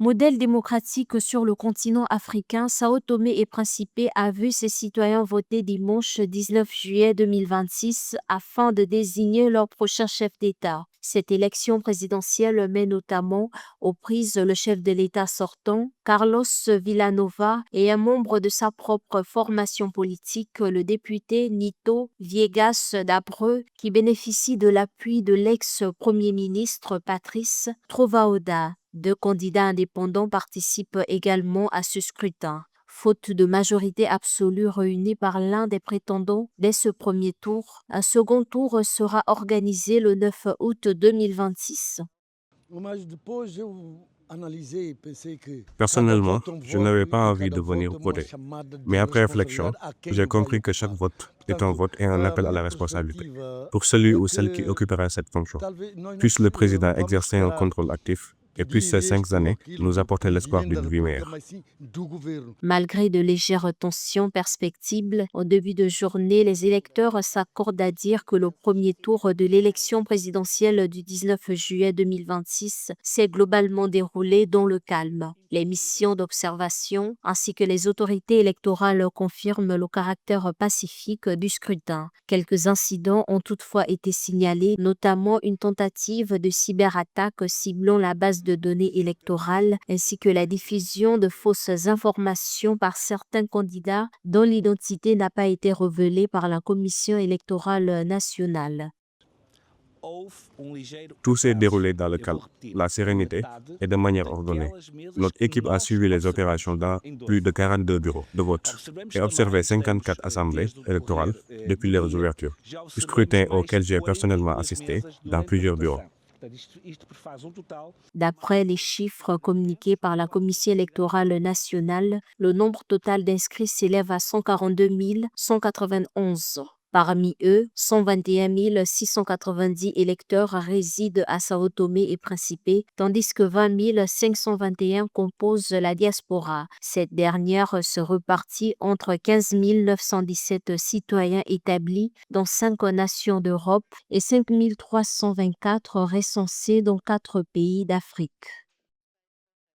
Modèle démocratique sur le continent africain, Sao Tomé et Principe a vu ses citoyens voter dimanche 19 juillet 2026 afin de désigner leur prochain chef d'État. Cette élection présidentielle met notamment aux prises le chef de l'État sortant, Carlos Villanova, et un membre de sa propre formation politique, le député Nito Viegas d'Abreu, qui bénéficie de l'appui de l'ex-premier ministre Patrice Trovoada. Deux candidats indépendants participent également à ce scrutin. Faute de majorité absolue réunie par l'un des prétendants dès ce premier tour, un second tour sera organisé le 9 août 2026. Personnellement, je n'avais pas envie de venir voter. Mais après réflexion, j'ai compris que chaque vote est un vote et un appel à la responsabilité pour celui ou celle qui occupera cette fonction. Puisse le président exercer un contrôle actif et puisse ces 5 années nous apporter l'espoir d'une vie meilleure. Malgré de légères tensions perspectives, au début de journée, les électeurs s'accordent à dire que le premier tour de l'élection présidentielle du 19 juillet 2026 s'est globalement déroulé dans le calme. Les missions d'observation ainsi que les autorités électorales confirment le caractère pacifique du scrutin. Quelques incidents ont toutefois été signalés, notamment une tentative de cyberattaque ciblant la base de données électorale ainsi que la diffusion de fausses informations par certains candidats dont l'identité n'a pas été révélée par la Commission électorale nationale. Tout s'est déroulé dans le calme, la sérénité et de manière ordonnée. Notre équipe a suivi les opérations dans plus de 42 bureaux de vote et observé 54 assemblées électorales depuis leurs ouvertures, du scrutin auquel j'ai personnellement assisté dans plusieurs bureaux. D'après les chiffres communiqués par la Commission électorale nationale, le nombre total d'inscrits s'élève à 142 191. Parmi eux, 121 690 électeurs résident à Sao Tomé et Principe, tandis que 20 521 composent la diaspora. Cette dernière se répartit entre 15 917 citoyens établis dans 5 nations d'Europe et 5 324 recensés dans 4 pays d'Afrique.